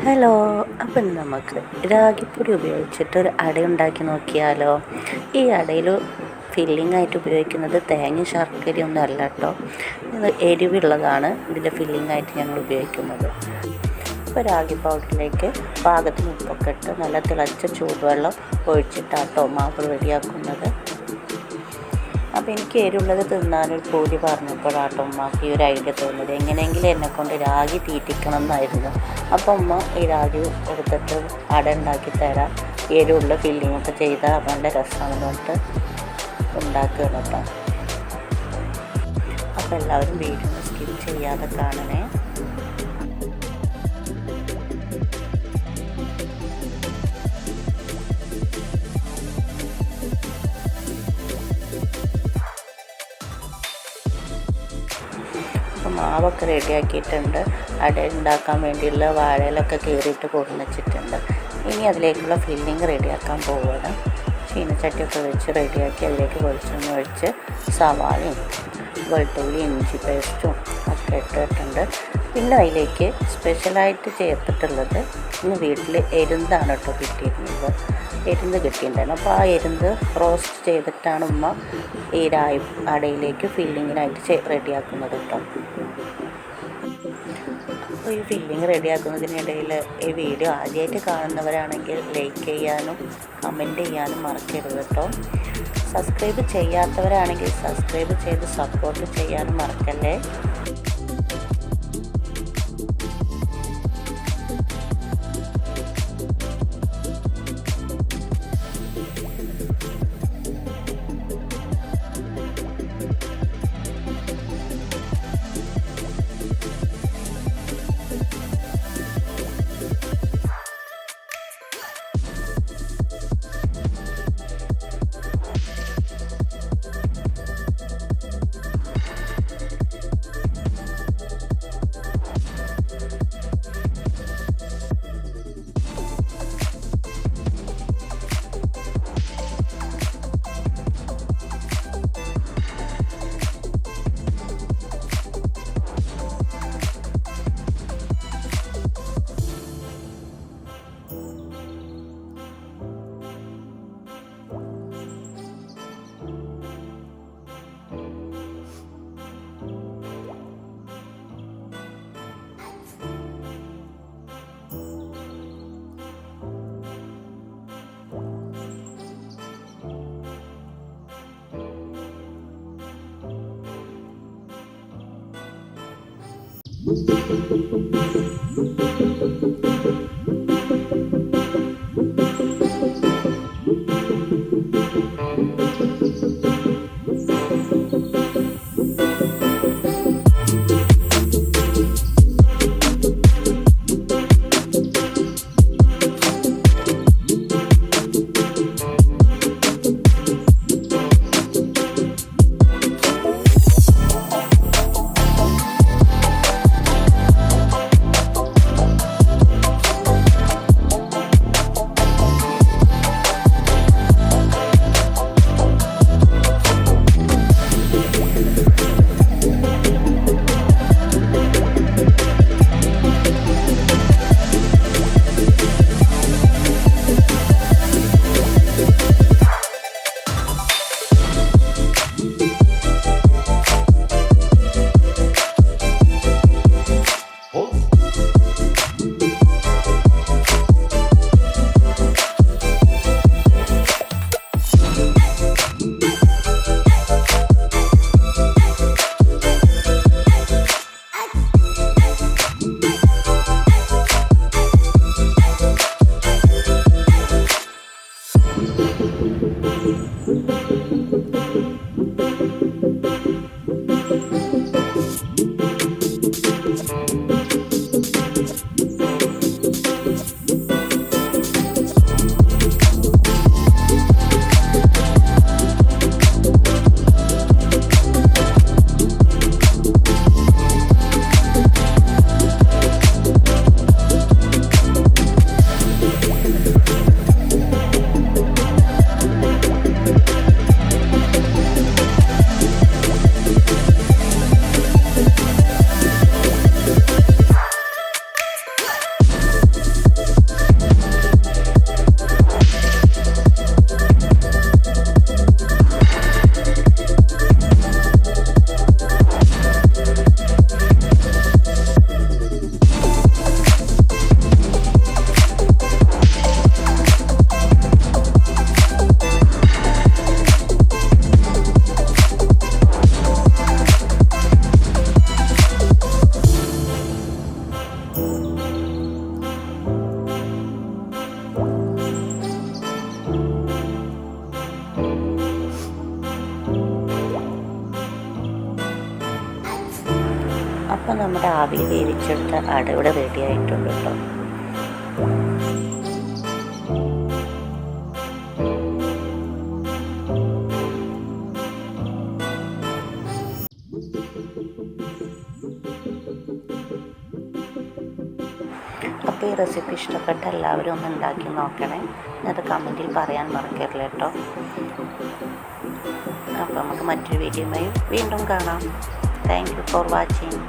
Hello. അപ്പം നമുക്ക് രാഗിപ്പൊടി ഉപയോഗിച്ചിട്ടൊരു അട ഉണ്ടാക്കി നോക്കിയാലോ? ഈ അടയിൽ ഫില്ലിംഗ് ആയിട്ട് ഉപയോഗിക്കുന്നത് തേങ്ങയും ശർക്കരയൊന്നും അല്ല കേട്ടോ. ഇത് എരിവുള്ളതാണ് ഇതിൻ്റെ ഫില്ലിംഗ് ആയിട്ട് ഞങ്ങൾ ഉപയോഗിക്കുന്നത്. അപ്പോൾ രാഗി പൗഡറിലേക്ക് പാകത്തിന് ഉപ്പൊക്കെ ഇട്ട് നല്ല തിളച്ച ചൂടുവെള്ളം ഒഴിച്ചിട്ടാട്ടോ മാവ് റെഡിയാക്കുന്നത്. അപ്പോൾ എനിക്ക് എരിവുള്ളത് തിന്നാനൊരു പൂതി പറഞ്ഞപ്പോഴാട്ടോ ഉമ്മാക്ക് ഈ ഒരു ഐഡിയ തോന്നുന്നത്. എങ്ങനെയെങ്കിലും എന്നെക്കൊണ്ട് രാഗി തീറ്റിക്കണം എന്നായിരുന്നു. അപ്പോൾ ഉമ്മ ഈ രാഗി എടുത്തിട്ട് അട ഉണ്ടാക്കി തരാം, എരിവുള്ള ഫില്ലിങ്ങൊക്കെ ചെയ്താൽ നല്ല രസമാണെന്ന് പറഞ്ഞിട്ട് ഉണ്ടാക്കുകയാണ് കേട്ടോ. അപ്പോൾ എല്ലാവരും വീഡിയോ സ്കിപ്പ് ചെയ്യാതെ കാണണേ. അപ്പോൾ മാവൊക്കെ റെഡിയാക്കിയിട്ടുണ്ട്. അട ഉണ്ടാക്കാൻ വേണ്ടിയുള്ള വാഴയിലൊക്കെ കീറിയിട്ട് കൊടുന്ന് വെച്ചിട്ടുണ്ട്. ഇനി അതിലേക്കുള്ള ഫില്ലിങ് റെഡിയാക്കാൻ പോവുകയാണ്. ചീനച്ചട്ടിയൊക്കെ വെച്ച് റെഡിയാക്കി അതിലേക്ക് വെളിച്ചെണ്ണ ഒഴിച്ച് സവാളയും വെളുത്തുള്ളി ഇഞ്ചി പേസ്റ്റും ഒക്കെ ഇട്ടിട്ടുണ്ട്. പിന്നെ അതിലേക്ക് സ്പെഷ്യലായിട്ട് ചേർത്തിട്ടുള്ളത് ഇന്ന് വീട്ടിൽ എരുന്താണ് കേട്ടോ കിട്ടിയിരുന്നത്. എരുന്ത് കിട്ടിയിട്ടുണ്ടായിരുന്നു. അപ്പോൾ ആ എരുന്ത് റോസ്റ്റ് ചെയ്തിട്ടാണ് ഉമ്മ ഈ അടയിലേക്ക് ഫില്ലിങ്ങിനായിട്ട് റെഡിയാക്കുന്നത് കേട്ടോ. അപ്പോൾ ഈ ഫില്ലിങ് റെഡിയാക്കുന്നതിനിടയിൽ ഈ വീഡിയോ ആദ്യമായിട്ട് കാണുന്നവരാണെങ്കിൽ ലൈക്ക് ചെയ്യാനും കമൻറ്റ് ചെയ്യാനും മറക്കരുത് കേട്ടോ. സബ്സ്ക്രൈബ് ചെയ്യാത്തവരാണെങ്കിൽ സബ്സ്ക്രൈബ് ചെയ്ത് സപ്പോർട്ട് ചെയ്യാനും മറക്കല്ലേ. അപ്പോൾ നമ്മുടെ ആവിയിൽ വേവിച്ചെടുത്ത അട ഇവിടെ റെഡി ആയിട്ടുണ്ട് കേട്ടോ. അപ്പോൾ ഈ റെസിപ്പി ഇഷ്ടപ്പെട്ട എല്ലാവരും ഒന്ന് ഉണ്ടാക്കി നോക്കണേ. അത് കമൻറ്റിൽ പറയാൻ മറക്കരുത് കേട്ടോ. അപ്പോൾ നമുക്ക് മറ്റൊരു വീഡിയോയുമായി വീണ്ടും കാണാം. Thank you for watching.